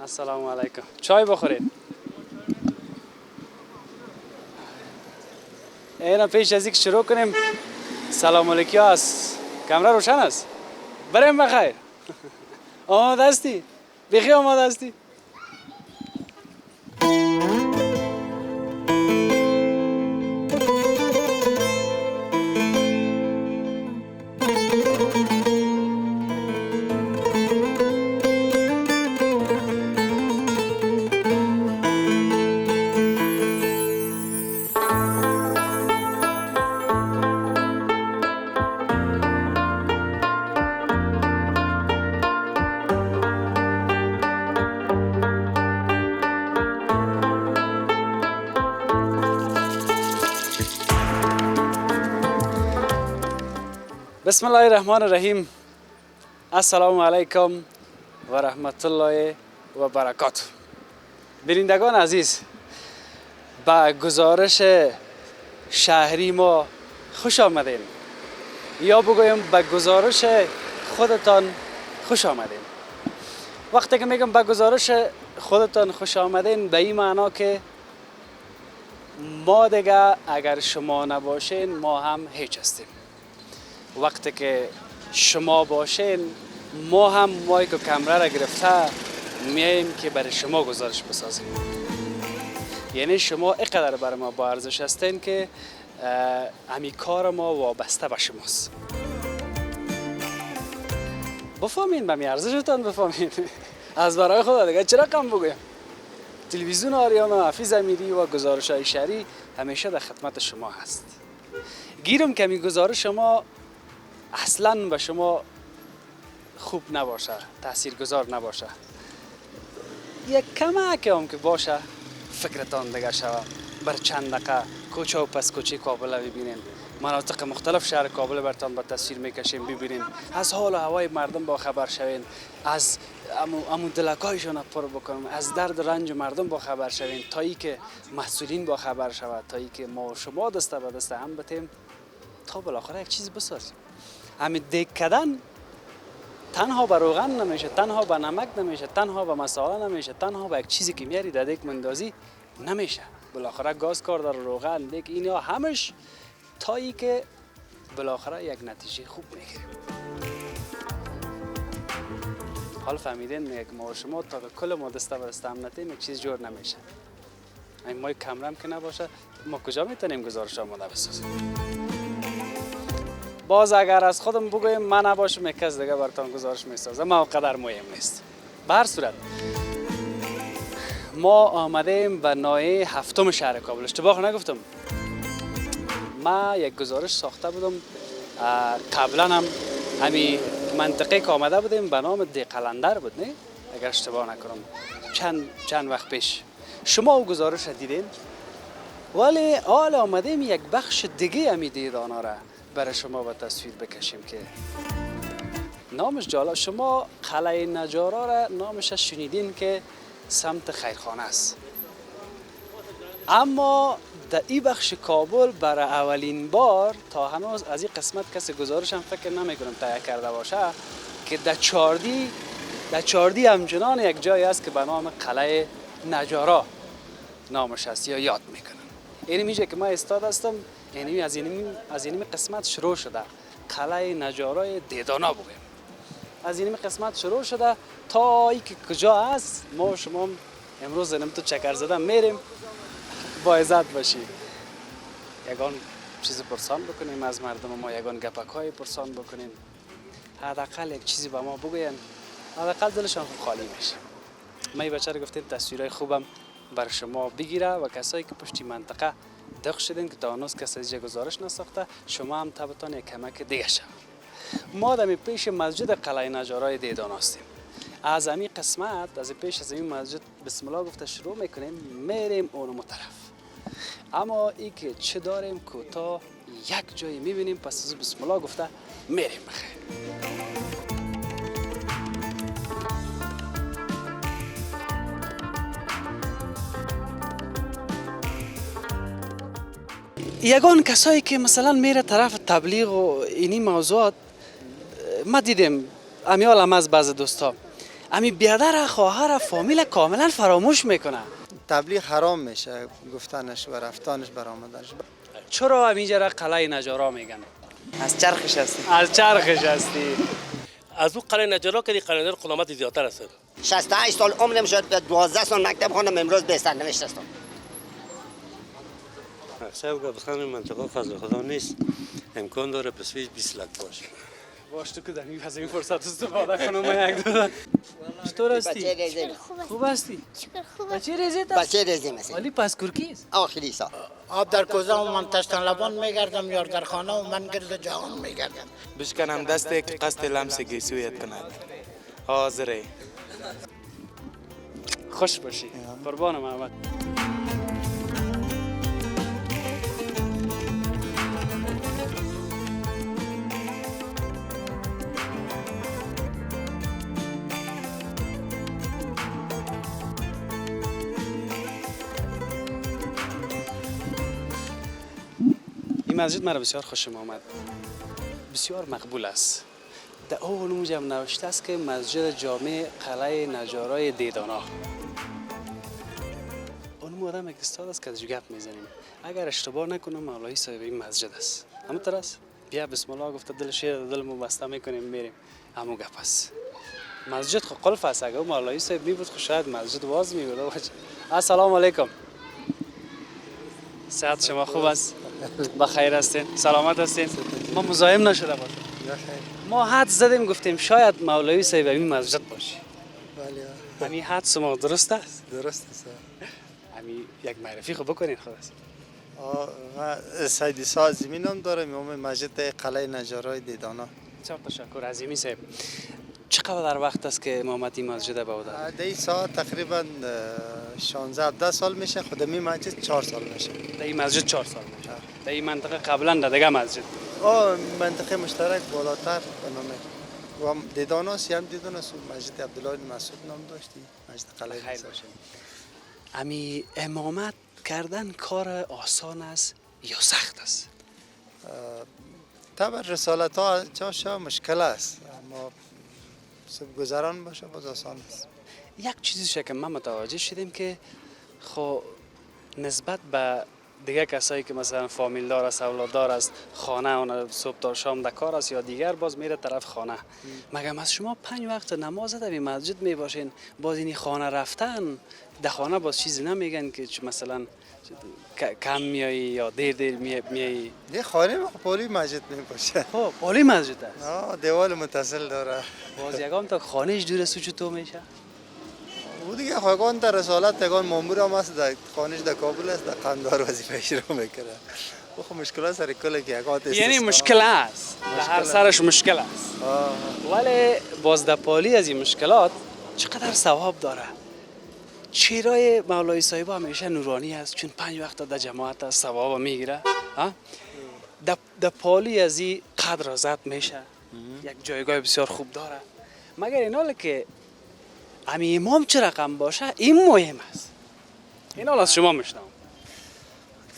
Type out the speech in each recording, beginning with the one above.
السلام علیکم. چای بخورید. اینا پیش از اینکه شروع کنیم سلام علیکی است. کامرا روشن است. بریم بخیر. آماده هستی؟ بخی آماده هستی؟ بسم الله الرحمن الرحیم. السلام علیکم و رحمت الله و برکاته. بینندگان عزیز، با گزارش شهری ما خوش آمدین، یا بگویم به گزارش خودتان خوش آمدین. وقتی که میگم به گزارش خودتان خوش آمدین، به این معنا که ما دیگه اگر شما نباشین ما هم هیچ هستیم. وقتی که شما باشین ما هم مایک و کامرا را گرفته میاییم که برای شما گزارش بسازیم. یعنی شما اینقدر برای ما با ارزش هستین که همین کار ما وابسته به شماست. بفهمین، به می ارزشتان بفهمین. از برای خدا دیگه چرا کم بگویم. تلویزیون آریانا حفیظ امیری و گزارش های شهری همیشه در خدمت شما هست. گیرم که می گزارش شما اصلا به شما خوب نباشه، تاثیرگذار نباشه، یک کمک هم که باشه فکرتان دیگه شوه. بر چند دقیقه کوچه و پس کوچه کابل ببینین، مناطق مختلف شهر کابل برتان به تصویر میکشیم ببینین، از حال و هوای مردم با خبر شوین، از امون دلکایشان پر بکنم، از درد رنج مردم با خبر شوین، تا ای که مسئولین با خبر شود، تا ای که ما و شما دست به دست هم بتیم تا بالاخره یک چیز بسازیم. همین دیگ کردن تنها به روغن نمیشه، تنها به نمک نمیشه، تنها به مساله نمیشه، تنها به یک چیزی که میاری در دیگ مندازی نمیشه. بالاخره گاز کار در روغن دیگ اینا همش تایی که بالاخره یک نتیجه خوب میگیریم. حال فهمیدین یک ما و شما تا کل ما دست به دست هم نتیم یک چیز جور نمیشه. این ما کمرم که نباشه ما کجا میتونیم گزارش آماده بسازیم؟ باز اگر از خودم بگویم من نباشم یک کس دیگه براتون گزارش میسازه، ما قدر مهم نیست. به هر صورت ما آمدیم به ناحیه هفتم شهر کابل. اشتباه نگفتم. ما یک گزارش ساخته بودم قبلا هم همین منطقه که آمده بودیم به نام دی قلندر بود، نه اگر اشتباه نکنم، چند وقت پیش شما او گزارش دیدین. ولی حال آمدیم یک بخش دیگه همی دیدانا را برای شما به تصویر بکشیم که نامش جالب. شما قلعه نجارا را نامش شنیدین که سمت خیرخانه است، اما در این بخش کابل برای اولین بار تا هنوز از این قسمت کسی گزارش هم فکر نمی کنم تهیه کرده باشه که در چاردی همچنان یک جایی است که به نام قلعه نجارا نامش است یا یاد میکنن. این میشه که ما استاد هستم، یعنی از این قسمت شروع شده قلعه نجارای دیدانا بگیم. از این قسمت شروع شده تا ای که کجا است ما و شما امروز زنم تو چکر زدن میریم با عزت باشی. یگان چیزی پرسان بکنیم از مردم ما، یگان گپکای پرسان بکنیم، حداقل یک چیزی به ما بگوین، حداقل دلشان خالی میشه. ما این بچه رو گفتیم تصویرهای خوبم بر شما بگیره و کسایی که پشتی منطقه دق شدین که تا هنوز کسی از گزارش نساخته شما هم تبتان یک کمک دیگه شد. ما در پیش مسجد قلعه نجارای دیدان هستیم. از همین قسمت از پیش از این مسجد بسم الله گفته شروع میکنیم میریم اونمو طرف. اما ای که چه داریم کوتاه یک جایی میبینیم، پس از بسم الله گفته میریم بخیر. یگان کسایی که مثلا میره طرف تبلیغ و اینی موضوعات ما دیدیم امیال هم از بعض دوستا امی بیادر خواهر فامیل کاملا فراموش میکنه. تبلیغ حرام میشه، گفتنش و رفتنش برآمدنش. چرا همینجا را قلعه نجارا میگن؟ از چرخش هستی. از چرخش هستی. از اون قلعه نجارا که قلعه قدامت زیادتر است. 68 سال عمرم شد، 12 سال مکتب خوندم، امروز به سرنوشت هستم. اکثر که بخوام این منطقه فضل خدا نیست، امکان داره پسویش 20 لک باشه. باش تو که در این از این فرصت استفاده کنم من یک دو. چطور هستی؟ بچه ریزیم. خوب هستی؟ بچه ریزیت است؟ بچه ریزیم هستیم. ولی پس کرکیست؟ آخری سال. آب در کوزه و من تشتن لبان میگردم، یار در خانه و من گرد جهان میگردم. بشکنم دسته که قصد لمس گیسویت کند. حاضره. خوش باشی. قربان محمد. این مسجد مرا بسیار خوشم آمد. بسیار مقبول است. در اول اونجا هم نوشته است که مسجد جامع قلعه نجارای دیدانا. اون آدم یک استاد است که از گپ میزنیم. اگر اشتباه نکنم مولوی صاحب این مسجد است. همون طرز بیا بسم الله گفته دل شیر دلمو بسته میکنیم میریم. همون گپ است. مسجد خو قلف است. اگر مولوی صاحب می بود خو شاید مسجد باز می بود. السلام علیکم. صحت شما خوب است؟ بخیر هستین؟ سلامت هستین؟ ما مزاحم نشده باشیم. ما حد زدیم گفتیم شاید مولوی صاحب این مسجد باشه. بله. همین حد شما درست است؟ درست است. همین یک معرفی خو بکنین خلاص. ما سید عیسی زمینم دارم، امام مسجد قلعه نجارای دیدانا. بسیار تشکر عظیمی صاحب. چقدر وقت است که امامت این مسجد بوده؟ در این ساعت تقریبا 16 سال میشه، خودمی مسجد 4 سال میشه. در این مسجد 4 سال میشه. در این منطقه قبلا در دیگه مسجد. منطقه مشترک بالاتر و هم دیداناست، هم دیداناست. مسجد عبدالله بن مسعود نام داشتی، مسجد قلعه خیر نجار. باشه. امی امامت کردن کار آسان است یا سخت است؟ طبعا رسالت ها جاشا مشکل است، اما گذران باشه باز آسان است. یک چیزی که ما متوجه شدیم که خو نسبت به دیگه کسایی که مثلا فامیل دار است، اولاد دار است، خانه اون صبح تا شام در کار است یا دیگر باز میره طرف خانه. مگه از شما 5 وقت نماز در این مسجد می باشین، باز این خانه رفتن در خانه باز چیزی نمیگن که مثلا کم میایی یا دیر میایی؟ یه خانه پولی مسجد می باشه. خب پولی مسجد است. دیوال متصل داره. باز یگان تا خانهش دور است چطور میشه؟ او دیگه خواهگان در رسالت تگان مامور هم است، در خانش در کابل است، در قندار وظیفه‌اش رو میکنه. او خب مشکلات سر کل که یکات است. یعنی مشکل است. هر سرش مشکل است. ولی باز در پالی از این مشکلات چقدر ثواب داره. چهره مولای صاحب همیشه نورانی است چون 5 وقت در جماعت است، ثواب میگیره. در پالی از این قدر ازت میشه. یک جایگاه بسیار خوب داره. مگر این حاله که امی امام چه رقم باشه این مهم است. این حال از شما میشنم.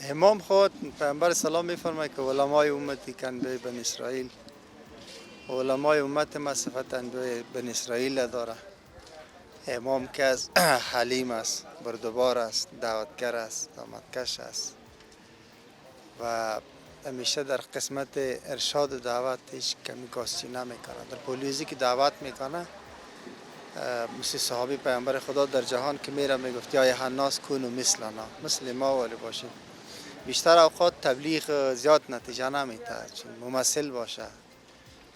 امام خود پیامبر سلام میفرماید که علمای امتی کندوی بن اسرائیل، علمای امت ما صفت اندوی بن اسرائیل داره. امام که از حلیم است، بردبار است، دعوتگر است، دامدکش است و همیشه در قسمت ارشاد و دعوت هیچ کمی کاستی نمیکنه. در پولیزی که دعوت میکنه مثل صحابی پیامبر خدا در جهان که میره میگفت یا ایها الناس کونوا مثلنا، مثل ما ولی باشید. بیشتر اوقات تبلیغ زیاد نتیجه نمیده چون ممثل باشه،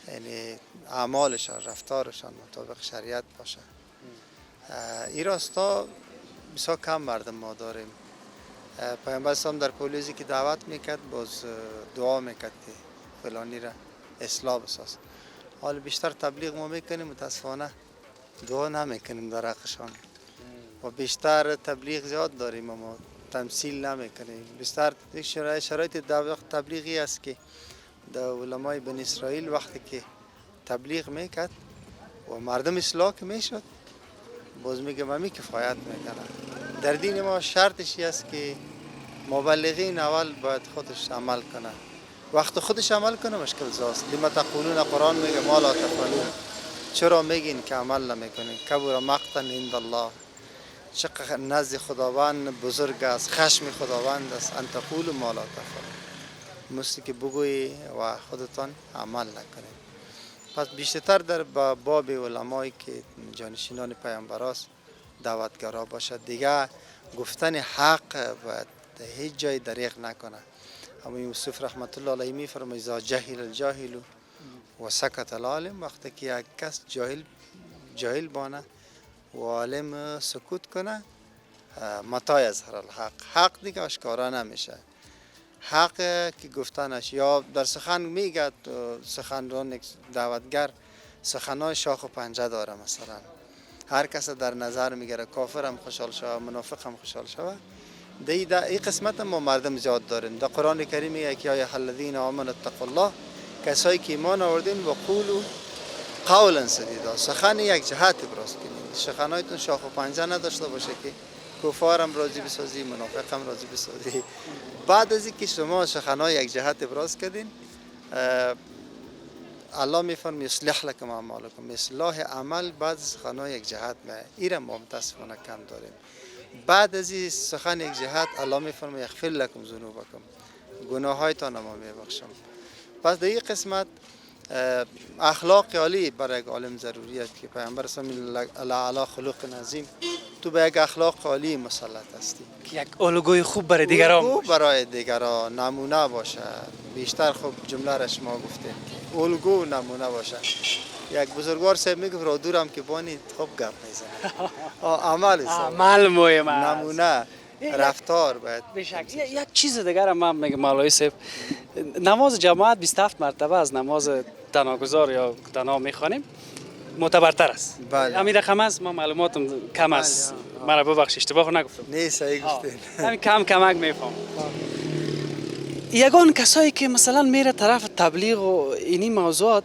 یعنی اعمالشان رفتارشان مطابق شریعت باشه. این راستا بسیار کم مردم ما داریم. پیامبر اسلام در پولیزی که دعوت میکرد باز دعا میکرد که فلانی را اصلاح بساز. حال بیشتر تبلیغ ما میکنیم، متاسفانه دعا نمیکنیم در حقشان و بیشتر تبلیغ زیاد داریم اما تمثیل نمیکنیم. بیشتر شرایط تبلیغی است که در علمای بن اسرائیل وقتی که تبلیغ میکرد و مردم اصلاح که میشد باز میگه من کفایت میکنه. در دین ما شرطش است که مبلغین اول باید خودش عمل کنه. وقت خودش عمل کنه مشکل زاست. لما تقولون قرآن میگه ما لا تفعلون. چرا میگین که عمل نمیکنین؟ کبر مقتا عند الله، چقدر نزد خداوند بزرگ است، خشم خداوند است، ان تقولوا ما لا تفعلون، مثل که بگویی و خودتان عمل نکنید. پس بیشتر در باب علمایی که جانشینان پیامبر است دعوتگرا باشد، دیگه گفتن حق و در هیچ جای دریغ نکنه. اما یوسف رحمت الله علیه می فرماید اذا جهل الجاهل و سکت العالم، وقتی که یک کس جاهل بانه و عالم سکوت کنه، متى یظهر الحق، حق دیگه آشکارا نمیشه. حق که گفتنش یا در سخن میگه، سخنران دعوتگر سخنای شاخ و پنجه داره، مثلا هر کس در نظر میگیره، کافر هم خوشحال شوه، منافق هم خوشحال شوه. این قسمت ما مردم زیاد داریم. در قرآن کریم میگه که یا ایها الذین آمنوا اتقوا الله، کسایی که ایمان آوردین و قولوا قولا سدیدا، سخن یک جهت ابراز کنید، سخنایتون شاخ و پنجه نداشته باشه که کفار هم راضی بسازی، منافق هم راضی بسازی. بعد از اینکه شما سخنای یک جهت ابراز کردین، الله میفرماید یصلح لکم اعمالکم، اصلاح عمل بعد از سخنای یک جهت میاد. این ما متاسفانه کم داریم. بعد از این سخن یک جهت الله میفرماید یغفر لکم ذنوبکم، گناهایتان ما میبخشم. پس در این قسمت اخلاق عالی برای یک عالم ضروری است که پیامبر صلی الله علیه خلق عظیم، تو به یک اخلاق عالی مسلط هستی، یک الگوی خوب برای دیگران، الگو برای دیگران نمونه باشه. بیشتر خوب جمله را شما گفتید که الگو نمونه باشه. یک بزرگوار صاحب میگفت را دورم که بانی خوب گپ میزنه. عمل مهم است، نمونه رفتار باید. بشک. یک چیز دیگر هم من میگم مولوی صاحب، نماز جماعت 27 مرتبه از نماز تناگذار یا تنها میخوانیم معتبرتر است. بله. همین رقم است، ما معلوماتم کم است. مرا ببخش اشتباه نگفتم. نه صحیح گفتین. همین کمک میفهم. یگان کسایی که مثلا میره طرف تبلیغ و اینی موضوعات،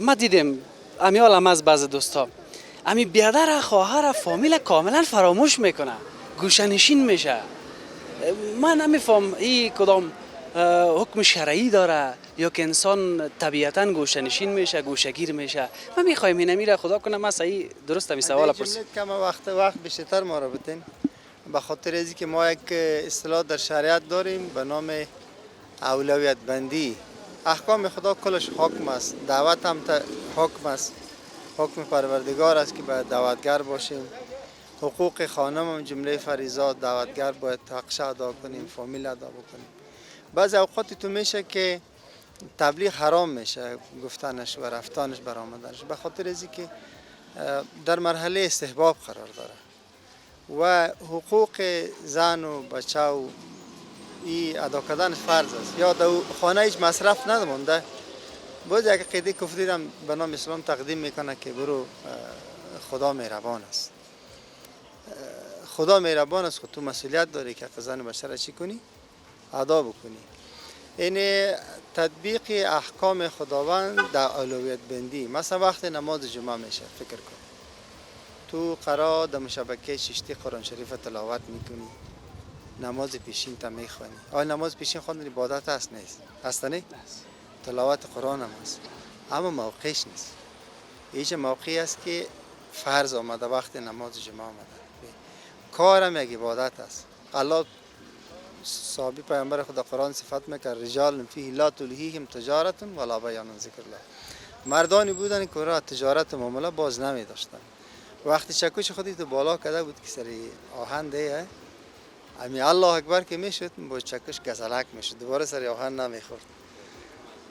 ما دیدیم امیال هم از بعض دوستا امی بیادر خواهر فامیل کاملا فراموش میکنه، گوشنشین میشه. من نمیفهم این کدام حکم شرعی داره یا که انسان طبیعتا گوشنشین میشه، گوشگیر میشه. من میخوایم این امیره خدا کنه ما صحیح درست می سوال پرسید. کم وقت بیشتر ما را بتین، به خاطر ازی که ما یک اصطلاح در شریعت داریم به نام اولویت بندی. احکام خدا کلش حکم است، دعوت هم حکم است، حکم پروردگار است که باید دعوتگر باشیم. حقوق خانم هم جمله فریضات، دعوتگر باید حقش ادا کنیم، فامیل ادا بکنیم. بعضی اوقات تو میشه که تبلیغ حرام میشه، گفتنش و رفتنش برآمدنش، به خاطر ازی که در مرحله استحباب قرار داره و حقوق زن و بچه و ای ادا کردن فرض است. یا در خانه هیچ مصرف ندمونده، باید یک قیده کفری هم به نام اسلام تقدیم میکنه که برو خدا مهربان است. خدا مهربان است، خود تو مسئولیت داری که زن بشر چی کنی؟ ادا بکنی. این تطبیق احکام خداوند در اولویت بندی. مثلا وقت نماز جمعه میشه، فکر کن تو قرار در شبکه ششتی قرآن شریف تلاوت میکنی، نماز پیشین تا میخوانی. آیا نماز پیشین خواندن عبادت هست؟ نیست. هست نه؟ تلاوت قرآن هم هست، اما موقعش نیست. هیچ موقعی است که فرض آمده وقت نماز جمعه آمده. کارم یک عبادت است. الله صحابی پیامبر خدا قرآن صفت میکرد رجال فیه لا تلهیهم تجارت ولا بیع عن ذکر الله. مردانی بودن که را تجارت و معامله باز نمی داشتن. وقتی چکش خودی تو بالا کرده بود که سری آهن ده امی الله اکبر که میشد با چکش گزلک میشد، دوباره سری آهن نمیخورد.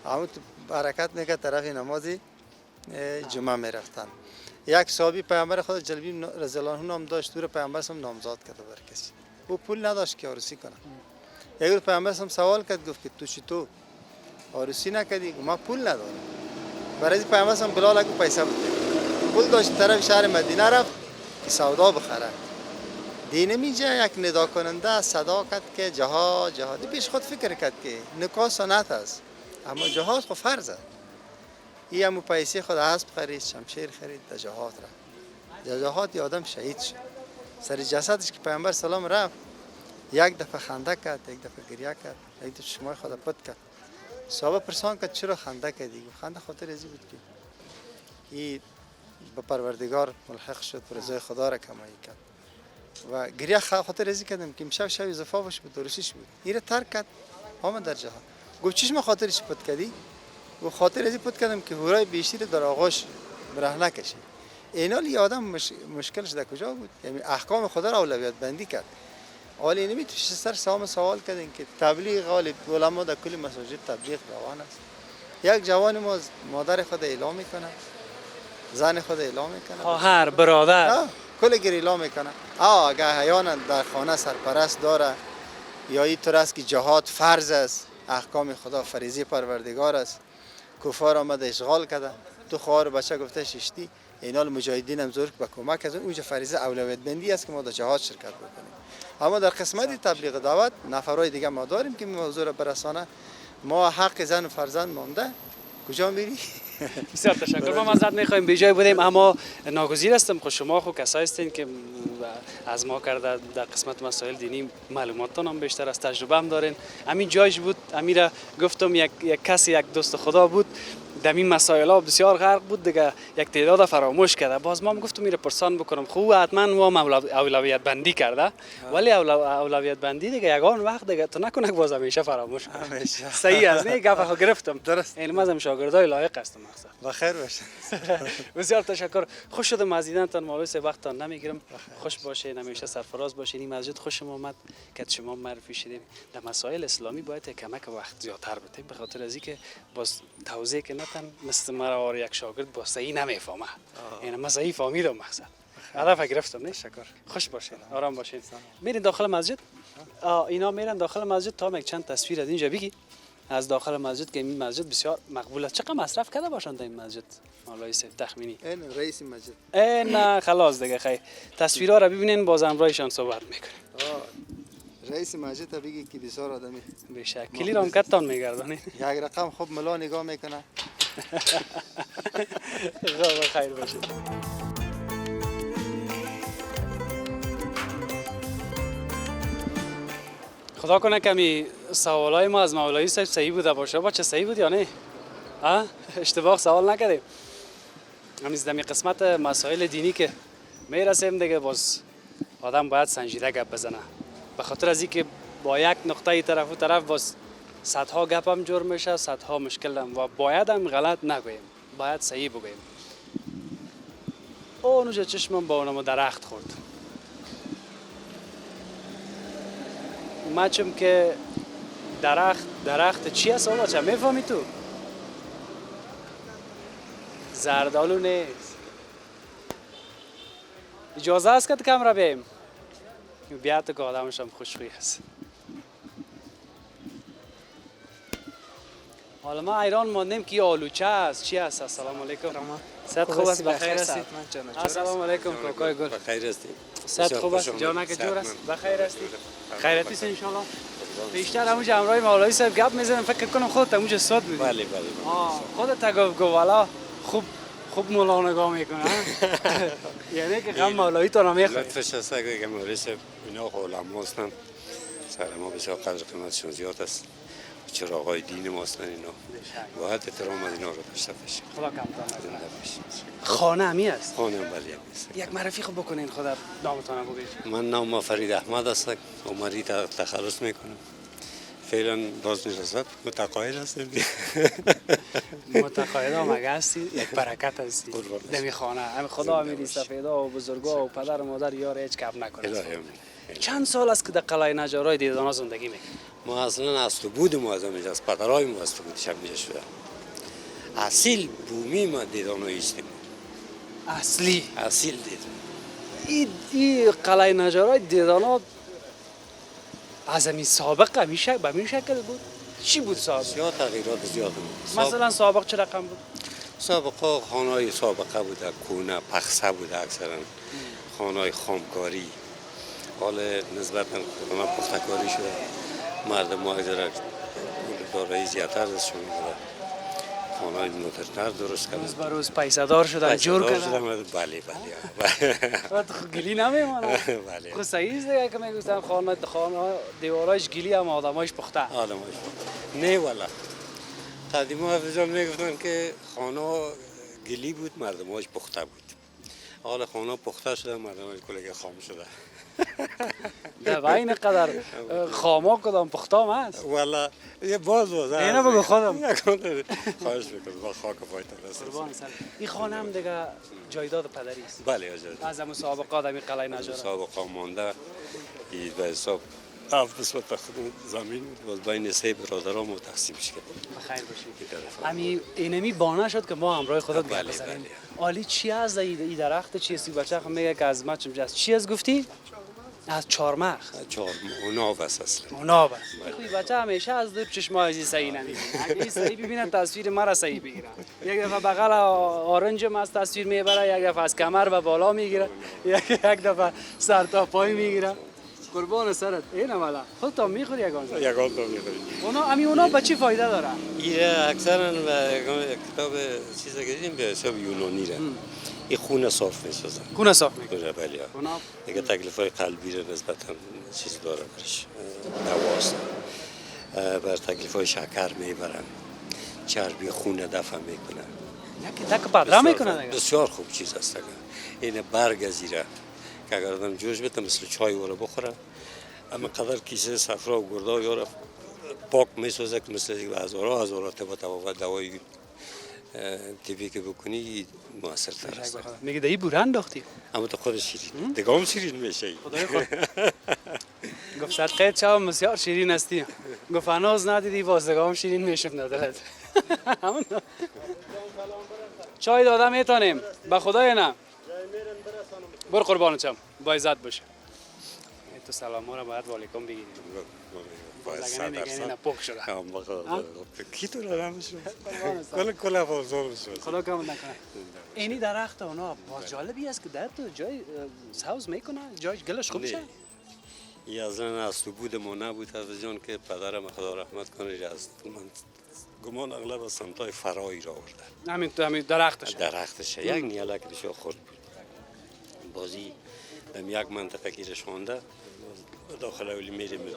اما حرکت میکرد طرف نمازی جمعه میرفتن. یک صحابی پیامبر خدا جلبی رضی الله عنه نام داشت، دور پیامبر هم نامزاد کرده بر کسی. او پول نداشت که عروسی کنه. یک روز پیامبر هم سوال کرد، گفت که تو چطور عروسی نکردی؟ ما پول ندارم. برای پیامبر هم بلال اگه پیسه بود، پول داشت طرف شهر مدینه رفت که سودا بخره. دین میجا یک ندا کننده صدا کرد که جهاد پیش خود فکر کرد که نکاح سنت است، اما جهاد خود فرض است. این همو پیسه خود اسب خرید، شمشیر خرید، در جهاد رفت. در جهاد آدم شهید شد. سر جسدش که پیامبر سلام رفت، یک دفعه خنده کرد، یک دفعه گریه کرد، یک دفعه چشمای خود پت کرد. صحابه پرسان کرد چرا خنده کردی؟ خنده خاطر ازی بود که این به پروردگار ملحق شد، رضای خدا را کمایی کرد و گریه خاطر ازی کردم که امشب شب زفافش بود، درستش بود، این را ترک کرد آمد در جهان. گفت چشم خاطرش پد کردی؟ و خاطر ازی پد کردم که هورای بیشتر در آغاش براه نکشه. اینال آدم مشکلش در کجا بود؟ یعنی احکام خدا را اولویت بندی کرد. حالا نمیتونی سر سوال کردین که تبلیغ غالب علما در کل مساجد تبلیغ روان است. یک جوان ما مادر خود اعلام میکنه، زن خود اعلام میکنه، خواهر، برادر، کل گیر اعلام میکنه. اگر حیانا در خانه سرپرست داره یا این طور است که جهاد فرض است، احکام خدا فریضه پروردگار است، کفار آمده اشغال کرده، تو خواهر بچه گفته ششتی، اینال مجاهدین هم زور به کمک از اونجا فریضه اولویت بندی است که ما در جهاد شرکت بکنیم. اما در قسمت تبلیغ دعوت نفرای دیگه ما داریم که موضوع را برسانه. ما حق زن و فرزند مانده، کجا میری؟ بسیار تشکر. ما معذرت میخوایم بیجای بودیم اما ناگزیر هستم. خود شما خود کسایی هستین که از ما کرده در قسمت مسائل دینی معلوماتتان هم بیشتر از تجربه هم دارین. همین جایش بود، امیره گفتم یک کسی یک دوست خدا بود در این مسائل ها بسیار غرق بود دیگه، یک تعداد فراموش کرده. باز ما گفتم میره پرسان بکنم خوب حتما ما اولویت بندی کرده، ولی اولویت بندی دیگه یگان وقت دیگه تو نکنه باز همیشه فراموش کنی. همیشه صحیح است. نه گفت گرفتم درست. این مازم شاگردای لایق هستم مقصد. بخیر باشه. بسیار تشکر. خوش شدم از دیدنتان. مولوی صاحب وقتتان نمیگیرم. خوش باشین، همیشه سرفراز باشین. این مسجد خوشم آمد که شما معرفی شدیم. در مسائل اسلامی باید کمک وقت زیادتر بدیم، به خاطر از اینکه باز توضیح که نتن مثل مرا یک شاگرد با صحیح نمیفهمه. یعنی من صحیح فهمیدم مقصد. هدف گرفتم. نه تشکر. خوش باشین، آرام باشین. میرین داخل مسجد. اینا میرن داخل مسجد تا یک چند تصویر از اینجا بگی از داخل مسجد که این مسجد بسیار مقبول است. چقدر مصرف کرده باشند این مسجد مولوی صاحب تخمینی؟ این رئیس مسجد. نه خلاص دیگه خیر. تصویرها رو ببینین باز امرایشان صحبت میکنیم. رئیس مسجد بگی که بسیار آدمی بشه کلی رام کتان میگردونین. یک رقم خوب ملا نگاه میکنه. خیر باشه. خدا کنه کمی سوالای ما از مولوی صاحب صحیح بوده باشه. بچه صحیح بود یا نه؟ اشتباه سوال نکردیم. همین دمی قسمت مسائل دینی که میرسیم دیگه باز آدم باید سنجیده گپ بزنه، به خاطر از اینکه با یک نقطه طرف و طرف باز صدها گپ هم جور میشه، صدها مشکل هم و باید هم غلط نگوییم، باید صحیح بگوییم. اونجا چشمم با اونم درخت خورد. مچم که درخت چی هست آقا چه میفهمی تو؟ زردالو نیست. اجازه است که کم را بیم؟ بیاد که آدمش هم خوشخوی هست. حالا ما ایران ماندیم که آلوچه است. چی هست؟ السلام علیکم. صحت خوب است؟ بخیر هستید؟ السلام علیکم کوکای گل. بخیر هستید؟ صحت خوب است؟ جانک جور است؟ بخیر هستید؟ خیرتی است ان شاء الله. بیشتر همونجا امرای مولوی صاحب گپ میزنم، فکر کنم خودت همونجا استاد بودی. بله. خودت گفت والا خوب مولا نگاه میکنه. یعنی که غم مولوی تو نمیخواد. لطفش است که مولوی صاحب اینا علما هستن، سر ما بسیار قدر قیمتشون زیاد است. چراغای دین ما هستن اینا. باید احترام از اینا رو داشته باشیم. خدا کمتر نکنه. خانه همی است. خانه هم بله است. یک معرفی خوب بکنین خدا نامتون بگید. من نام فرید احمد است. عمری تخلص میکنم. فعلا باز نشست متقاعد هستم. متقاعد هم اگه هستی یک برکت هستی دمی خانه. هم خدا امیری سفیدا و بزرگا و پدر و مادر یار هیچ کب نکنه. چند سال است که در قلعه نجارای دیدانا زندگی میکنی؟ ما اصلا اصل بود ما از همینجا از پدرای ما اصل بود شمیده شده. اصیل بومی ما دیدانایی هستیم. اصیل دید. این قلعه نجارای دیدانا از همین سابق همیشه به همین شکل بود؟ چی بود سابق؟ زیاد تغییرات زیاد بود. مثلا سابق چه رقم بود؟ سابقا خانه‌های سابقه بوده، کونه پخسه بوده اکثرا، خانه‌های خامکاری. حال نسبتا خانه پختکاری شده. مردم ما اگر دارایی زیادتر ازشون بوده. خانه‌های مدرن‌تر درست کردن. روز به روز پیسه‌دار شدن، جور کردن. بله. خود گلی نمیمونه. بله. خود صحیح است دیگه که میگفتن خانه دیواراش گلی هم آدمایش پخته. نه والا. قدیما حافظان میگفتن که خانه گلی بود، مردماش پخته بود. حالا خانه پخته شده، مردماش کلگه خام شده. در این قدر خاما کدام پختام هست. والا یه باز اینو بگو خودم. خواهش میکنم با خاک پایتان قربان است. سر. این خانه هم دیگه جایداد پدری است. بله اجازه. از مسابقات می قلعه نجار. مسابقه مانده این به حساب 7 نسبت زمین بود، بین سه برادرام تقسیم شد. بخیر باشید. اینمی بانه شد که ما همراه خودت بله، گپ بزنیم. بله. عالی چی از این درخت چی است؟ بچه خب میگه که از ما چی از گفتی؟ از چارمغز. اوناب است اصلا. اوناب است. خوی بچه همیشه از دور چشمای صحیح نمیبینه. اگه این صحیح ببینه تصویر مرا صحیح بگیره. یک دفعه بغل آرنج ما از تصویر میبره، یک دفعه از کمر و بالا میگیره، یک دفعه سر تا پای میگیره. قربان سرت اینم والا خودت هم میخوری یگان یگان تو میخوری. اونا به چی فایده داره؟ این اکثرا کتاب چیزا گفتیم به حساب یونانی را. این خون صاف میسازن. خون صاف میکنه. بله. اونا دیگه تکلیفای قلبی را نسبتا چیز داره برش. دواست. بر تکلیفای شکر میبرن. چربی خون دفع میکنه. یک پدرام میکنه دیگه. بسیار خوب چیز است. این برگ زیره که اگر آدم جوش بده مثل چای ولا بخوره، اما قدر کیسه صفرا و گردا یارو پاک میسازه که مثل هزارها تبا دوای تیبی که بکنی موثرتر است. میگه دایی بوره انداختی. اما تو خود شیرین دیگه هم شیرین میشه. خدای خود گفت صدقه چاو بسیار شیرین هستی. گفت هنوز ندیدی وازدگاه هم شیرین میشم ندارد. چای داده میتونیم به خدای نه. بر قربانتم با عزت باشه. تو سلام ها را باید والیکم بگیریم. لگنه نگه نه پخ شده. کی تو را نمیشون؟ کل افضل شد. خدا کم نکنه. اینی درخت اونا باز جالبی است که در تو جای سوز میکنه، جای گلش خوب شه. این اصلا از تو بود ما نبود از جان که پدرم خدا رحمت کنه از من گمان اغلب از سمتای فرایی را آورده. همین درختشه. یک نیاله که بسیار خورد بود. بازی در یک منطقه که رشانده داخل اولی میره میشه.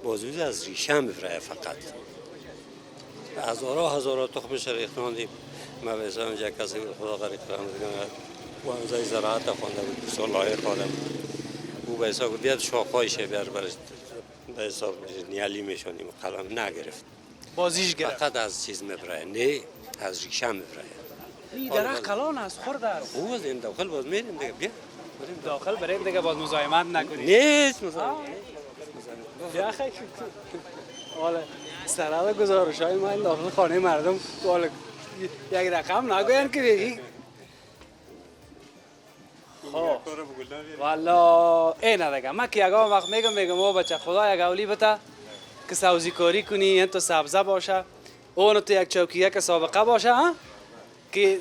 بازوز از ریشه میفره فقط. هزارها تخمش را ریختاندیم. ما به حساب یک کسی خدا غریق رحمت کنه وانزای زراعت خونده بود بسیار لایق خواهده بود. او به حساب بیاد شاخهایش بیار برش به حساب نیالی میشونیم قلم نگرفت. بازیش گرفت. فقط از چیز میبره نه از ریشه میبره. این درخت کلان است خورده است. او از این داخل باز میریم دیگه بیا. داخل بریم دیگه باز مزاحمت نکنید. نیست مزاحمت. بیا خیلی حالا سرال گزارش های ما این داخل خانه مردم حالا یک رقم نگوین که بگی. خب والا اینه دیگه من که یکم وقت میگم او بچه خدا یک اولی بته که سبزی کاری کنی این تو سبزه باشه اونو تو یک چوکیه که سابقه باشه ها که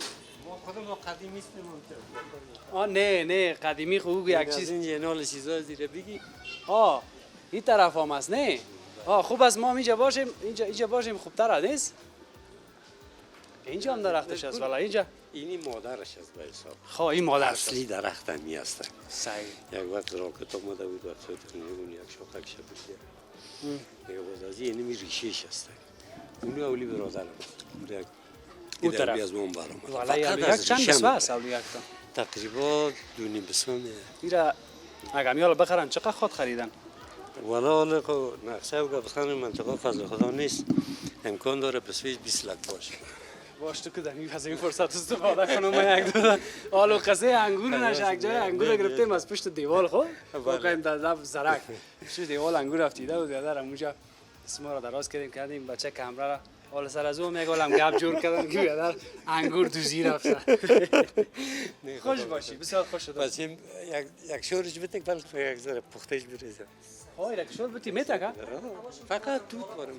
خودم قدیمی هستم. نه قدیمی خوب یک چیز این جنال چیزا زیر بگی. این طرف هم هست نه خوب از ما اینجا باشیم خوبتر نیست. اینجا هم درختش هست والا اینجا اینی مادرش است به حساب. خب این مادرش اصلی درخت همی است. صحیح. یک وقت راکت آمده بود وقت اون یک شاخک شد بود. میگه بازازی اینی ریشهش است. اون اولی برادرم. اون طرف از اون برام. والا یک چند بسوه است اولی یک تا. تقریبا 2.5 بسوه میه. ایرا اگه میالا بخرن چقدر خود خریدن؟ والا نقشه و بخرن منطقه فضل خدا نیست. امکان داره بسویش 20 لک باشه. باش تو که در این از این فرصت استفاده کنم ما یک دو آلو قصه انگور نشه یک جای انگور گرفتیم از پشت دیوال خب واقعا در لب زرک پشت دیوال انگور افتیده بود در اونجا اسما را دراز کردیم بچه کمره را حالا سر از اون میگولم گپ جور کردن که بیادر انگور تو زیر افسر خوش باشی بسیار خوش شد بس یک شورش بده بلکه یک ذره پختش بریزه های یک شور بتی میتاگه فقط توت بارم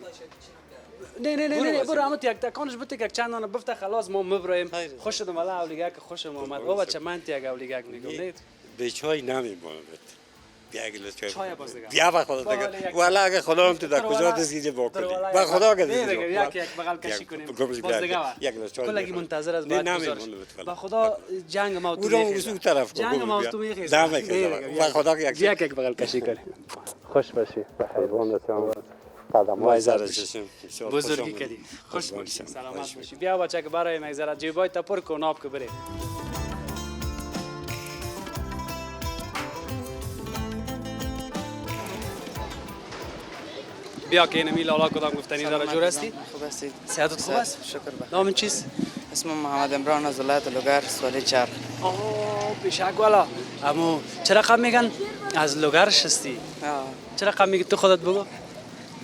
نه برو اما یک تکانش بده که چند دانه بفته خلاص ما مبرایم خوش شدم والا اولیگا که خوشم اومد او بچه من یک اولیگا میگم نه به چای نمیمونم بیا گلاس چای باز دیگه بیا با خدا دیگه والا اگه خدا هم تو در کجا دزگیری بکنی با خدا که دیگه یک بغل کشی کنیم باز دیگه یک گلاس چای کلگی منتظر از بعد گزارش با خدا جنگ ما تو اون طرف جنگ ما تو میخیز با خدا یک بغل کشی کنیم خوش باشی قربان قدم‌های زر چشم بسیار خوش بزرگی آمدید. کردی. خوش قربان باشی. شما. سلامت خوش باشی. بیا بچه که برای مگذرد جیبای تا پر کن آب که بریم. بیا که اینمی لالا کدام گفتنی داره جور هستی؟ خوب هستید؟ صحتت خوب است؟ شکر بخیر. نام چیست؟ اسمم محمد عمران از ولایت لوگر سوالی چرخ. پیشک والا. اما چرا رقم میگن از لوگرش هستی؟ چرا رقم میگی تو خودت بگو؟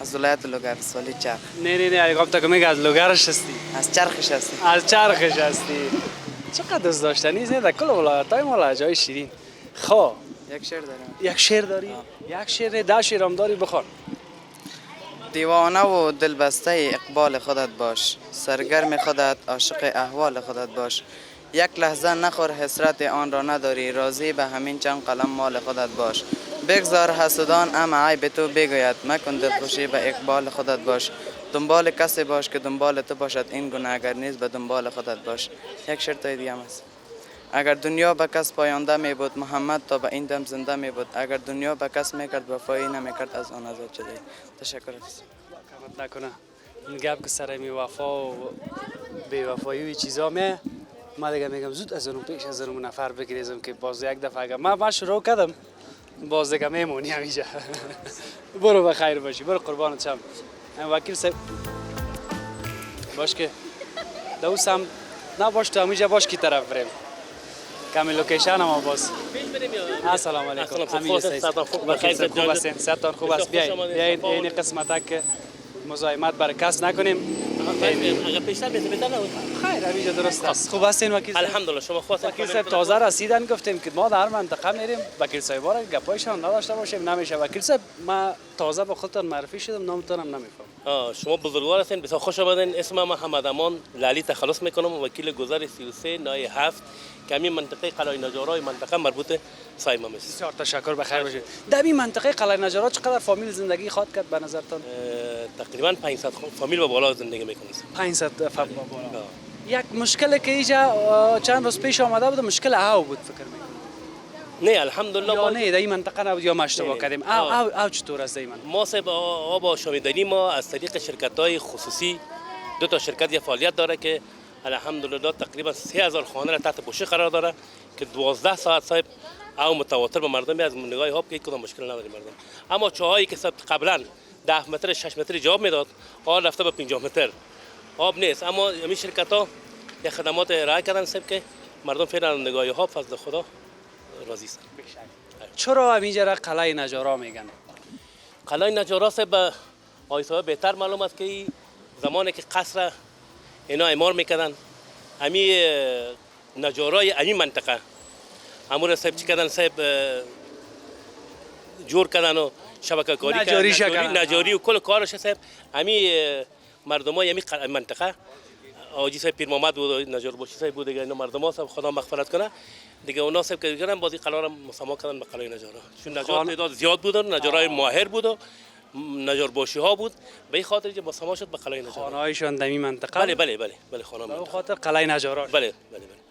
از ولایت لوگر سوالی چرخ. نه اگه تا که میگه از لوگرش هستی. از چرخش هستی. از چرخش هستی. چقدر دوست داشتنی زیاد در کل ولایت‌های ما لهجه‌های شیرین. خب یک شعر دارم. یک شعر داری؟ یک شعر 10 شعرم داری بخوان. دیوانه و دلبسته اقبال خودت باش، سرگرم خودت عاشق احوال خودت باش. یک لحظه نخور حسرت آن را نداری، راضی به همین چند قلم مال خودت باش. بگذار حسودان اما عیب تو بگوید، مکن دلخوشی به اقبال خودت باش. دنبال کسی باش که دنبال تو باشد، این گناه اگر نیست به دنبال خودت باش. یک شرط دیگه هم است. اگر دنیا به کس پاینده می بود، محمد تا به این دم زنده می بود. اگر دنیا به کس میکرد وفایی نمیکرد، از آن آزاد شده. تشکر است. کمت نکنه. این گپ که سر می وفا و بی وفایی و چیزا می ما دیگه میگم زود از اون پیش از اون نفر بگیریم که باز یک دفعه اگه من شروع کردم باز دیگه میمونی همیشه. برو بخیر باشی. برو قربانت شم. وکیل صاحب باش که دوستم نباش تو همیشه باش کی طرف بریم. کمی لوکیشن هم باز. السلام علیکم. امیر سعید. خوب هستین؟ صحتتان خوب است. بیاین این قسمت که مزاحمت برای کس نکنیم. اگه پیشتر بهتر نبود. خیر همیشه درست است. خوب هستین وکیل صاحب؟ الحمدلله شما خواستید. وکیل صاحب تازه رسیدن گفتیم که ما در هر منطقه میریم وکیل صاحب را گپایشان نداشته باشیم نمیشه. وکیل صاحب ما تازه به خودتان معرفی شدم نامتون هم نمیفهمم. شما بزرگوار هستین بسیار خوش آمدین. اسمم محمد امان لالی تخلص میکنم، وکیل گذر 33 نای 7 که همین منطقه قلعه نجارای منطقه مربوط سایما است. بسیار تشکر بخیر باشید. در این منطقه قلعه نجارا چقدر فامیل زندگی خواهد کرد به نظرتان؟ تقریبا 500 فامیل و بالا زندگی میکنه. 500 فامیل بالا. یک مشکلی که اینجا چند روز پیش آمده بود مشکل آب بود فکر میکنم. نه الحمدلله یا نه در این منطقه نبود یا ما اشتباه کردیم. آب چطور است در این منطقه؟ ما صاحب آب آشامیدنی ما از طریق شرکت‌های خصوصی دو تا شرکت یا فعالیت داره که الحمدلله تقریبا 3000 خانه را تحت پوشش قرار داره که 12 ساعت صاحب او متواتر به مردم از نگاه آب که کدام مشکل نداره مردم. اما چاهایی که صاحب قبلا 10 متر 6 متر جواب میداد حال رفته به 50 متر آب نیست. اما همین شرکت‌ها یک خدمات ارائه کردن صاحب که مردم فعلا نگاه آب فضل خدا راضی است. چرا همینجا را قلعه نجارا میگن؟ قلعه نجارا صاحب آیسا بهتر معلوم است که زمانی که قصر اینا اعمار میکردن همین نجارای همین منطقه امور صاحب چی کردن صاحب جور کردن و شبکه کاری کردن نجاری و کل کارش صاحب همین مردمای همین منطقه آجی صاحب پیر محمد بود نجار باشی صاحب بود دیگه اینا مردما صاحب خدا مغفرت کنه دیگه اونا صاحب که کردن بازی قلعه را مسما کردن به قلعه نجارا چون نجار تعداد زیاد بودن نجارای ماهر بود نجار باشی ها بود به این خاطر که مسما شد به قلعه نجارا. خانه‌هایشان در این منطقه؟ بله خانه به خاطر قلعه نجارا. بله.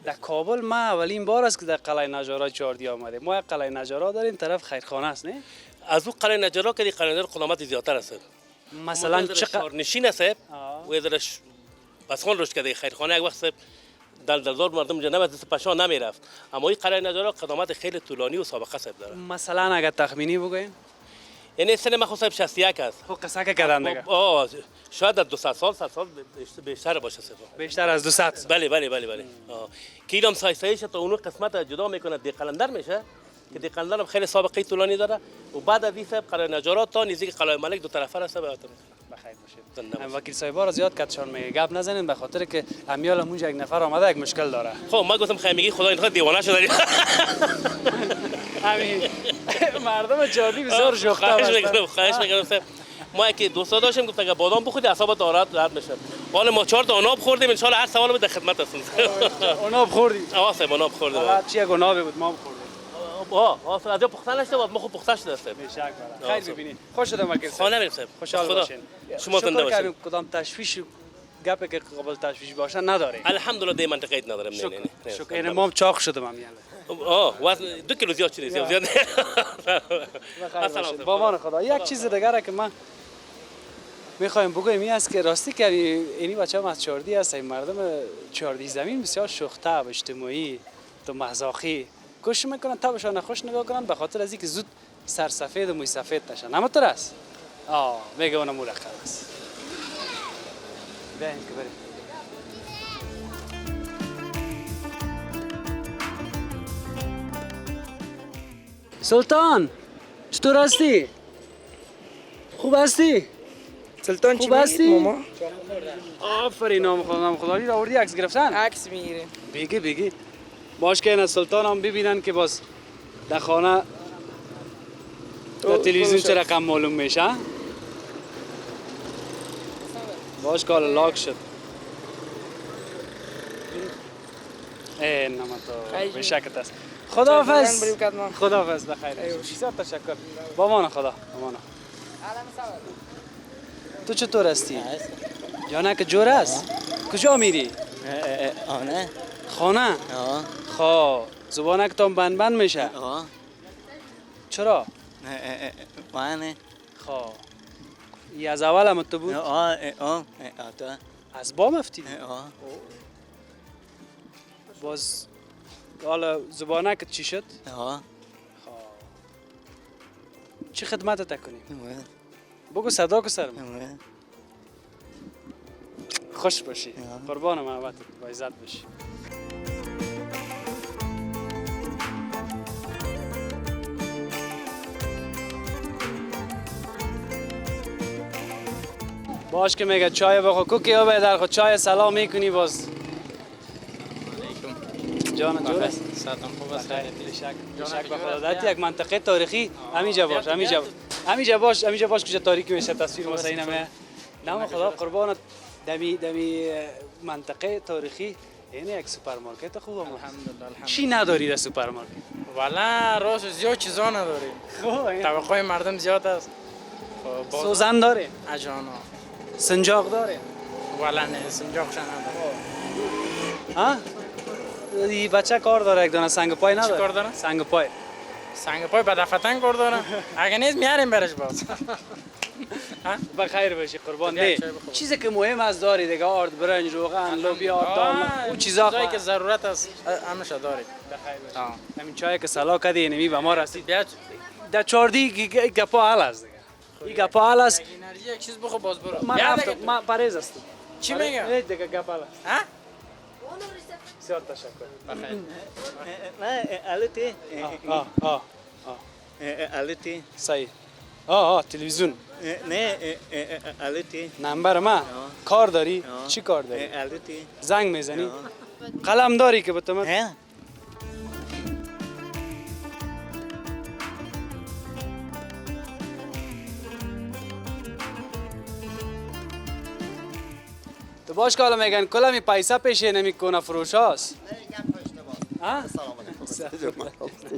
در کابل ما اولین بار است که در قلعه نجارا چاردی آمده. ما یک قلعه نجارا داریم طرف خیرخانه است نه؟ از اون قلعه نجارا که قلعه نجار قدامت زیادتر است. مثلا چقدر نشین است و درش پسخان روش کرده خیرخانه یک وقت دلدار مردم اینجا نمیاد دست پشان نمیرفت اما این قلعه نجارا قدامت خیلی طولانی و سابقه صاحب داره. مثلا اگر تخمینی بگوین یعنی سن ما خود 61 است. خب قصه که کردن دیگه. شاید در 200 سال 100 سال بیشتر باشه صاحب. بیشتر از 200 سال. بله. کیلم سایسایش تا اون قسمت جدا میکنه دی قلندر میشه که دی قلندر خیلی سابقه طولانی داره و بعد از این صاحب قلعه نجارا تا نزدیک قلعه ملک دو طرفه است. بخیر باشید. وکیل صاحبا را زیاد کتشان میگه گپ نزنین به خاطر که امیال اونجا یک نفر آمده یک مشکل داره. خب ما گفتم خیمگی خدا اینها دیوانه شده. همین مردم جادی بسیار شوخته هستند. خواهش میکنم ما که دوستا داشتیم گفت اگه بادام بخورید اعصابت راحت میشه. حالا ما 4 تا آناب خوردیم ان شاء الله هر سوال در خدمت هستیم. آناب خوردید؟ صاحب آناب خوردیم. حالا چی گناه بود ما خوردیم. از پختن نشده بود ما خوب پخته شده است. خیر ببینید. خوش شدم وکیل صاحب. خانه بریم صاحب. خوشحال باشین. شما زنده باشید. کدام تشویش گپی که قابل تشویش باشه نداره. الحمدلله در منطقه ندارم. نه. شکر ما چاق شدم امیال. وزن 2 کیلو زیاد شده زیاد. بخیر. با امان خدا یک چیز دیگه که من 2 3 روز پیش یک گپ که قابل تشویش باشه نداره. الحمدلله در منطقه ندارم. شکر ما چاق شدم امیال. 2 کیلو زیاد شده زیاد. الحمدلله. بخیر. با امان خدا یک چیز دیگه که من میخوایم بگویم این است که راستی که اینی بچه هم از چاردی هست، این مردم چاردی زمین بسیار شوخ‌طبع، اجتماعی، تو مزاخی کوشش میکنن تابشان خوش نگاه کنن به خاطر از اینکه زود سرسفید و موی سفید نشن. اما تو است میگه اونم مرخص است. بیاین که بریم. سلطان چطور هستی؟ خوب هستی؟ سلطان چی خوب هستی؟ ماما؟ آفرین نام خدا را آوردی عکس گرفتن؟ عکس میگیریم. بگی باش که این از سلطان هم ببینن که باز در خانه در تلویزیون چه رقم معلوم میشه. باش که حالا لاک شد. نما تو بشکت است. خداحافظ. خداحافظ بخیر. بسیار تشکر. با امان خدا. امان. تو چطور هستی؟ جانه که جور است؟ کجا میری؟ آنه خانه؟ خب زبانک تام بند میشه؟ چرا؟ وانه خب ای از اول هم تو بود؟ از با مفتی؟ باز حالا زبانک چی شد؟ خب چی خدمت تکنیم؟ بگو صدا که سرم خوش باشی قربان محبت با عزت باشی. باش که میگه چای بخور کوکی ها در خود چای سلام میکنی باز جان جور است سلام خوب است شک بخدادت یک منطقه تاریخی همینجا باش کجا تاریکی میشه تصویر واسه اینمه نام خدا قربانت دمی منطقه تاریخی یعنی یک سوپرمارکت خوبه الحمدلله چی نداری در سوپرمارکت؟ والا راست زیاد چیزا نداریم. توقع مردم زیاد است. سوزن داره؟ اجانا. سنجاق داره؟ والا نه سنجاقش نداره. ها؟ این بچه کار داره یک دانه سنگ پای نداره؟ چی کار داره؟ سنگ پای. سنگ پای به دفتن کار داره. اگه نیست میاریم برش باز. بخیر باشی قربان. نه چیزی که مهم است داری دیگه، آرد برنج روغن لوبیا دال اون چیزا که ضرورت است همش داری. بخیر باشی. همین چای که سلا کردی نمی به ما رسید. در چاردی گپا حل است دیگه. این گپا حل است. انرژی یک چیز بخو باز برو. من پرهیز هستم. چی میگه؟ نه دیگه گپا حل است. ها؟ بسیار تشکر. بخیر. نه التی التی صحیح. تلویزیون. نه التی نمبر ما کار داری؟ چی کار داری؟ التی زنگ میزنی؟ قلم داری که بتمت؟ تو باش که حالا میگن کلامی پیسه پیشه نمیکنه فروش هاست.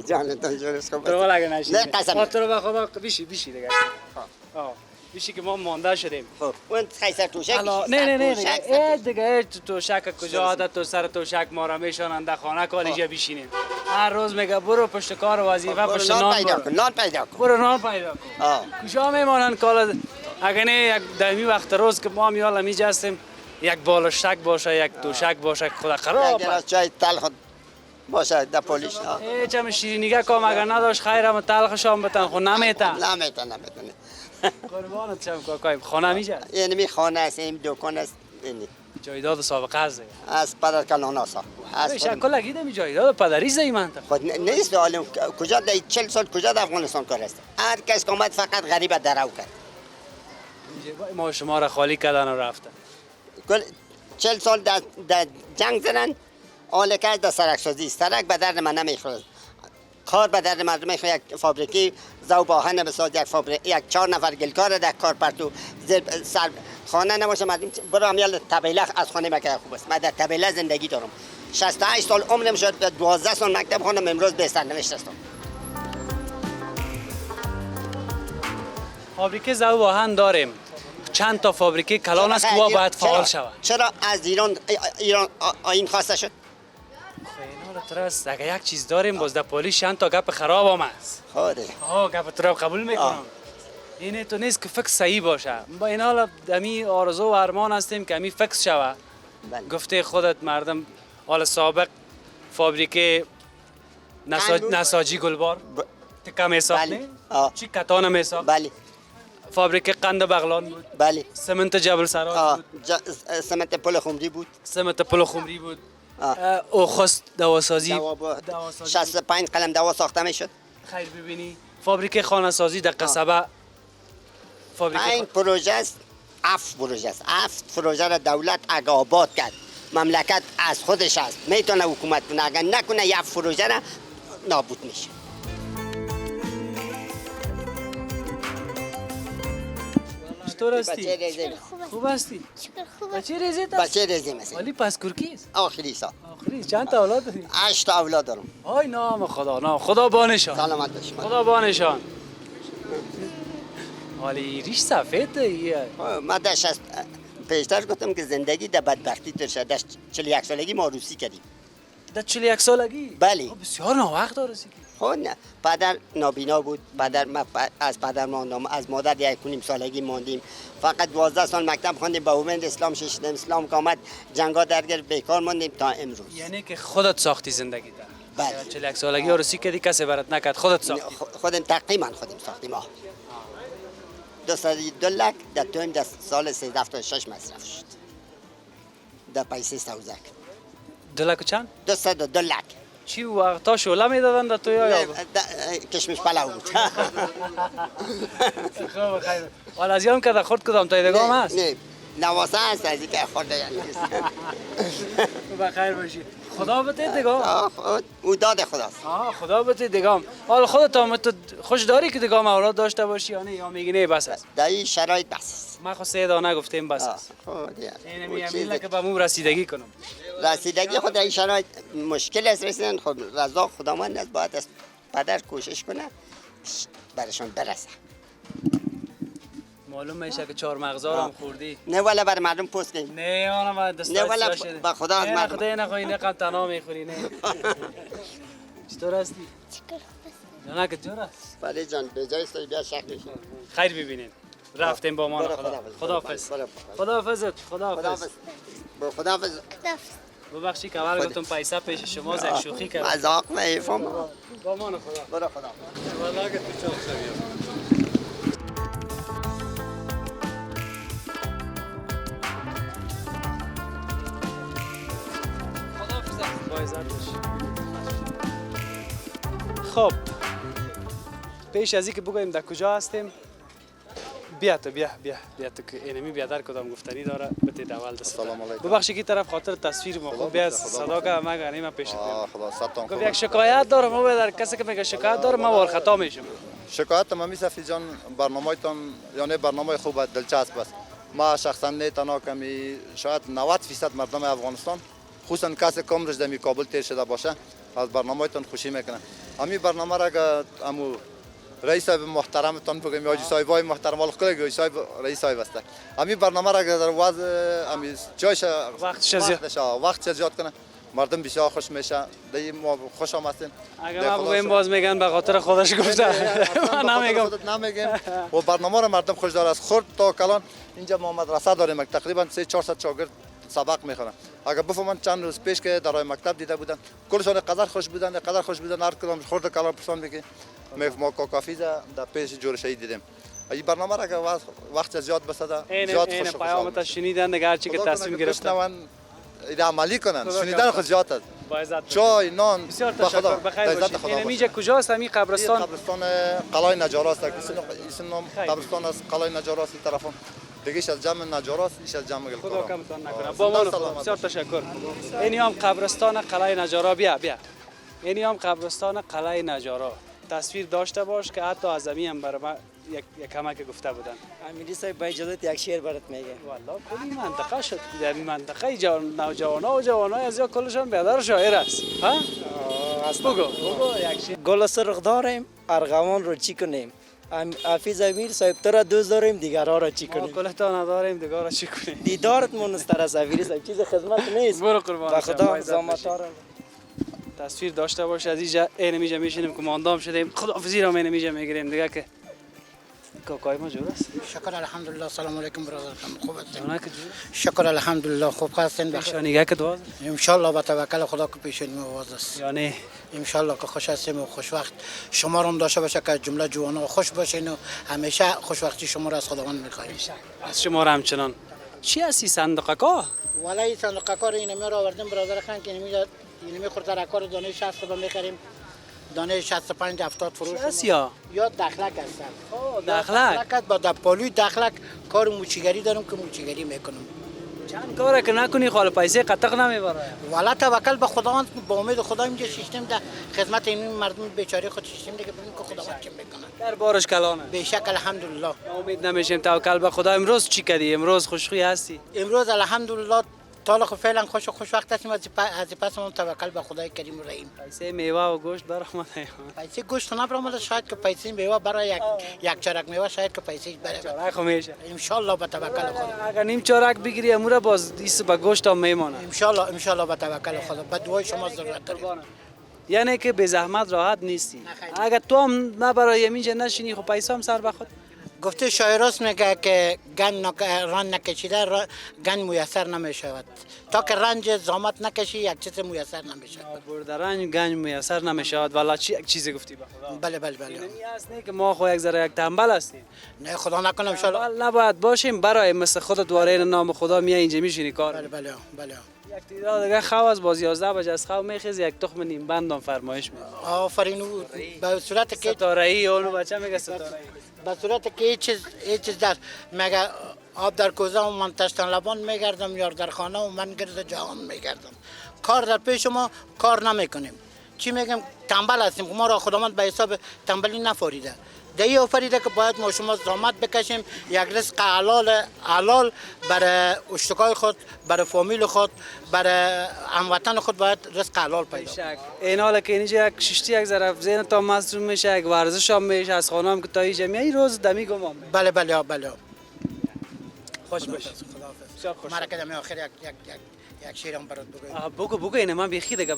جانتان جورش خوب تو اگه نشید. نه قسم. تو رو به خدا بیشی دیگه. بیشی که ما مانده شدیم. خب اون خیسر توشک. نه دیگه توشک کجا عادت تو سر توشک ما را میشونن در خانه کالیجا بشینیم. هر روز میگه برو پشت کار وظیفه پشت نان پیدا کن. برو نان پیدا کن. کجا میمانن کالا اگه نه یک دمی وقت روز که ما میالا میجستیم یک بالشک باشه یک توشک باشه خدا خراب. یک گلاس چای تلخ باشه در پولیش. هیچ هم شیرینیگه کام اگر نداشت خیر هم تلخش هم بتن خو نمیتن. نمیتونه. قربانت شم کاکایم خانه میجه. یعنی می خانه است این دکان است اینی. جایداد سابقه است. از پدر کلاناسا. از شکل لگیده می جایداد پدری زی منطقه. خود نیست عالم کجا در 40 سال کجا در افغانستان کار است. هر کس که اومد فقط غریب درو کرد. ما شما را خالی کردن و رفتن. کل 40 سال در جنگ زدن. آل که در سرک سازی سرک به درد من نمیخوره. کار به درد مردم میخوره. یک فابریکی ذوباهن بساز یک 4 نفر گلکار در کار پرتو سر خانه نباشه مردم برو امیال طبیله از خانه مکه خوب است. من در طبیله زندگی دارم. 68 سال عمرم شد 12 سال مکتب خوندم امروز به سرنوشت هستم. فابریکه ذوباهن داریم. چند تا فابریکه کلان است که باید فعال شود. چرا از ایران آیین خواسته شد؟ ترس اگه یک چیز داریم باز در پلیس چند تا گپ خراب هم است. خوده. گپ تو رو قبول میکنم. اینه تو نیست که فکس صحیح باشه. با این حال امی آرزو و ارمان هستیم که امی فکس شوه. بله. گفته خودت مردم حال سابق فابریکه نساجی گلبار تکه می ساخت بله. نه؟ چی کتان می ساخت؟ بله فابریکه قند بغلان بود. بله سمنت جبل سراج بود. سمت پل خمری بود. سمت پل خمری بود. او خست دواسازی. 65 قلم دوا ساخته میشد. خیر ببینی فابریکه خانه سازی در قصبه این پروژه است. 7 پروژه است. 7 پروژه را دولت اگه آباد کرد مملکت از خودش است میتونه حکومت کنه. اگر نکنه یک پروژه را نابود میشه. چطور هستی؟ بچه ریزی خوب هستی؟ شکر خوب. بچه ریزی هستی؟ بچه ریزی مثل ولی پس کرکیست؟ آخری سال. آخری چند تا اولاد داری؟ 8 تا اولاد دارم. آی نام خدا نام خدا بانشان. سلامت باشی. خدا بانشان. ولی ریش سفیده ما داشت از پیشتر گفتم که زندگی در بدبختی در شد. داشت 41 سالگی ما عروسی کردیم. در 41 سالگی؟ بله. بسیار ناوقت عروسی کردی. خب نه پدر نابینا بود. از پدر ماندم، از مادر 1.5 سالگی ماندیم. فقط 12 سال مکتب خواندیم. با امید اسلام ششم اسلام که آمد جنگا درگیر بیکار ماندیم تا امروز. یعنی که خودت ساختی زندگی در. بله. 41 سالگی عروسی کردی کسی برات نکرد خودت ساختی. خودم تقریبا خودم ساختیم. 202 لک در تویم در سال 1376 مصرف شد. در پیسه سوزک. 2 لک و چند؟ 202 لک. چی وقتا شعله میدادن در تو یا کشمش پلاو بود. خب خیر. حالا از یام که در خورد کدام تایدگام هست؟ نه نواسه هست از اینکه خورده یا نیست. بخیر باشی. خدا بده دگام. او داد خداست. خدا بده دگام. حالا خودت هم تو خوش داری که دگام اولاد داشته باشی یا نه یا میگی نه بس است؟ در این شرایط بس است. ما خود 3 دانه گفتیم بس است. این میگم که به مو رسیدگی کنم. رسیدگی خود در این شرایط مشکل است رسیدن. خب رضا خداوند است باید از پدر کوشش کنه برشان برسه. معلوم میشه که 4 مغزا هم خوردی. نه ولی بر مردم پست کنیم. نه آنم دست نه ولی با خدا از مردم. خدا نخوای نه قم تنها میخوری نه. چطور هستی؟ شکر خوب. جانا که جور است. بله جان به جای سوی بیا شکل شد. خیر ببینین. رفتیم با ما خداحافظ. خداحافظ. خداحافظ. خداحافظ. ببخشید که اول گفتم پیسه پیش شما زک شوخی کردم. مذاق میفهم. با ما خدا. برو خدا. والله که تو چاق شدی. خب پیش از اینکه بگوییم در کجا هستیم بیا تو که اینمی بیادر کدام گفتنی داره بتید اول دست. سلام علیکم. ببخشید که طرف خاطر تصویر ما خب بیا صدا که ما گنیم پیش خدا ستان گفت یک شکایت داره ما بیادر کسی که میگه شکایت داره ما وار خطا میشم. شکایت ما صفی جان برنامه‌تان یعنی برنامه خوب دلچسب است. ما شخصا نه تنها کمی شاید 90% مردم افغانستان خصوصا کسی که عمرش در کابل تیر شده باشه از برنامه‌تان خوشی میکنه. همین برنامه را که امو رئیس صاحب محترمتان بگم یا صاحبای محترم ول خلق صاحب رئیس صاحب است. همین برنامه را که در وضع همین جایش وقت زیاد کنه مردم بسیار خوش میشه. دیگه ما خوشم هستیم. اگر ما بگیم باز میگن به خاطر خودش گفته. من نمیگم. و برنامه را مردم خوش داره. از خرد تا کلان اینجا ما مدرسه داریم تقریبا 300-400 شاگرد سبق میخونن. اگر بفهمن چند روز پیش که در مکتب دیده بودن کلشون قدر خوش بودن هر کدام خورد کلان پرسان میگه ما کافی در پیش جور شهید دیدیم. این برنامه را که وقت زیاد بسده زیاد خوش پیامت شنیدن دیگه هر چی که تصمیم گرفتن ایده عملی کنن. شنیدن خود زیاد است. چای نان بسیار تشکر بخیر باشید. اینجا کجاست همین قبرستان؟ قبرستان قلعه نجار است. اسم نام قبرستان است قلعه نجار است این طرفم. دیگهش از جمع نجاراست ایش از جمع گلکارا. خدا کمتون نکنه. با ما بسیار تشکر. اینی هم قبرستان قلعه نجارا بیا. اینی هم قبرستان قلعه نجارا. تصویر داشته باش که حتی از زمین هم برای ما یک کمک گفته بودن. امیری صاحب با اجازه یک شعر برات میگه. والله کلی منطقه شد. در این منطقه نوجوانای از یا کلشان بیادر شاعر است. ها؟ بگو یک شعر. گل سرخ داریم ارغوان رو چی کنیم؟ حافظ امیر صاحب تو را دوست داریم دیگرها را چی کنیم؟ کلتا نداریم دیگرها را چی کنیم؟ دیدارت منستر است امیری صاحب چیز خدمت نیست. برو قربان. خدا زامتا را تصویر داشته باشه از اینجا اینمیجا میشینیم که ماندام شدیم خداحافظی را اینمیجا میگیریم دیگه که کاکای ما جور است؟ شکر الحمدلله. سلام علیکم برادر. خوب هستین؟ جانه که جور است؟ شکر الحمدلله خوب هستین. پیشانیگه که دواز؟ ان شاء الله با توکل خدا که پیشانی آواز است. یعنی ان شاء الله که خوش هستیم و خوشوقت شما رو هم داشته باشه که جمله جوانا خوش باشین و همیشه خوشوقتی شما را از خداوند می‌خوایم. از شما را همچنان. چی هستی صندوق کا؟ والله صندوق کار اینو رو آوردیم برادر خان که اینو خورده کار دانه 60 رو می‌خریم. دانه 65 70 فروش هست یا دخلک هستن. دخلک با دپالوی دخلک کار موچیگری دارم که موچیگری میکنم. چند کاره که نکنی خال پیسه قطق نمیبره. والا توکل به خداوند با امید خدا اینجا شیشتیم در خدمت این مردم بیچاره خود شیشتیم دیگه ببینیم که خداوند چه میکنه. در بارش کلانه. به شک الحمدلله. امید نمیشیم توکل به خدا. امروز چی کردی؟ امروز خوشخوی هستی؟ امروز الحمدلله تعالی فعلا خوش وقت هستیم. از پس ما توکل به خدای کریم و رحیم. پیسه میوه و گوشت برآمده. پیسه گوشت نبرآمده، شاید که پیسه میوه برای یک چارک میوه شاید که پیسه بره. چارک میشه. ان شاء الله به توکل خدا. اگر نیم چارک بگیری امور باز دیس به گوشت هم میمونه. ان شاء الله به توکل خدا. به دعای شما ضرورت داریم. یعنی که به زحمت راحت نیستی. اگر تو هم نبرای اینجا نشینی خب پیسه هم سر به خود. گفته شاعراست میگه که ران نکشیده گنج میسر نمیشود. تا که رنج زحمت نکشی یک چیز میسر نمیشود. برده رنج گنج میسر نمیشود. والا یک چیزی گفتی به خدا. بله. این است نه که ما خو یک ذره یک تنبل هستیم. نه خدا نکنه ان شاء الله. نباید باشیم برای مثل خودت دواره نام خدا میای اینجا میشینی کار. بله. یک تعداد دیگه خو از باز 11 بجه از خو میخیز یک تخم نیم بندم فرمایش میده. آفرین. به صورت که ستاره‌ای اونو بچه میگه ستاره‌ای. به صورت که هیچ چیز در مگه آب در کوزه و من تشتن لبان میگردم، یار در خانه و من گرد جهان میگردم. کار در پیش ما کار نمیکنیم. چی میگم؟ تنبل هستیم. ما را خداوند به حساب تنبلی نفریده. دیگه آفریده که باید ما شما زحمت بکشیم، یک رزق حلال برای اشتکای خود، برای فامیل خود، برای هموطن خود باید رزق حلال پیدا. این حالا که اینجا یک ششتی یک ذره ذهن تا مصروف میشه، یک ورزش هم میشه، از خانه هم که تا اینجا میای روز دمی گمام. بله. خوش باش. خداحافظ. مرا که آخر یک شیرم برات بگویم. بگو اینه من بیخی دیگه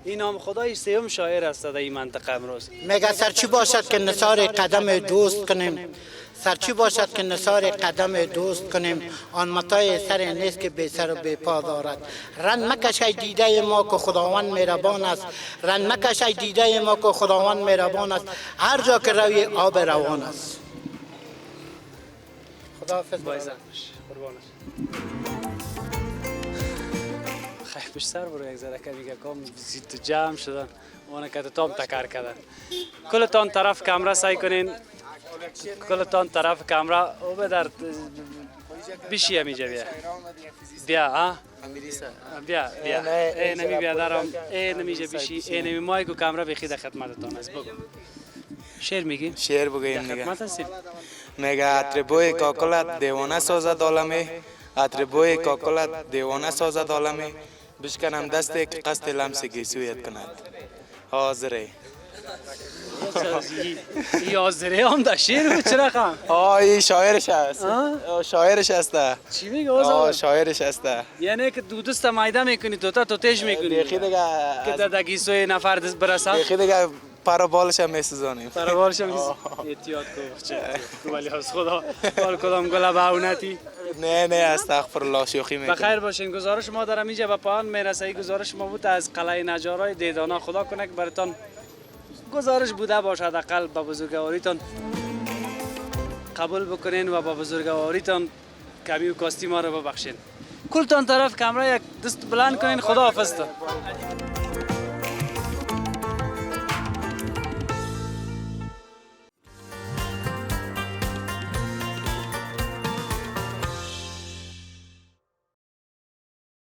این نام خدای سیوم شاعر است در این منطقه امروز. میگه سرچی باشد که نثار قدم دوست کنیم، سرچی باشد که نثار قدم دوست کنیم، آن متاع سر نیست که بی سر و بی پا دارد. رند مکشای دیده ما که خداوند مهربان است، رند مکشای دیده ما که خداوند مهربان است، هر جا که روی آب روان است. خداحافظ. قربانش. خیلی بیشتر برو یک ذره که میگه کام زیاد جمع شدن اون که تام تکر کردن. کلتان طرف کامرا سعی کنین، کلتان طرف کامرا او به در بیشی همیشه بیا بیا نمی بیادرم نمیشه بیشی نمی مای کو کامرا بخید خدمتتان است. بگو شعر میگی؟ شعر بگیم دیگه. خدمت هستیم. میگه عطربوی کاکلت دیوانه سازد عالمه، عطربوی کاکلت دیوانه سازد عالمه، بشکنم دستی که قصد لمس گیسویت کند. حاضره. ای حاضره هم در شعر بود چرا خم؟ این شاعرش هست. شاعرش هسته. چی میگه؟ شاعرش هسته. یعنی که دو دست مایده میکنی تو تیش میکنی. بیخی دیگه که در گیسوی نفر دست برسه. بیخی دیگه پرابالش هم میسوزانیم. پرابالش هم احتیاط کو. ولی از خدا بال کدام گل باونتی. نه استغفر الله شوخی میکنم. بخیر باشین. گزارش ما دارم اینجا به پایان میرسه. گزارش ما بود از قلعه نجارای دیدانا. خدا کنه که براتون گزارش بوده باشد. حداقل به بزرگواریتون قبول بکنین و با بزرگواریتون کمی و کاستی ما رو ببخشین. کلتان طرف کامرا یک دست بلند کنین. خدا حافظ.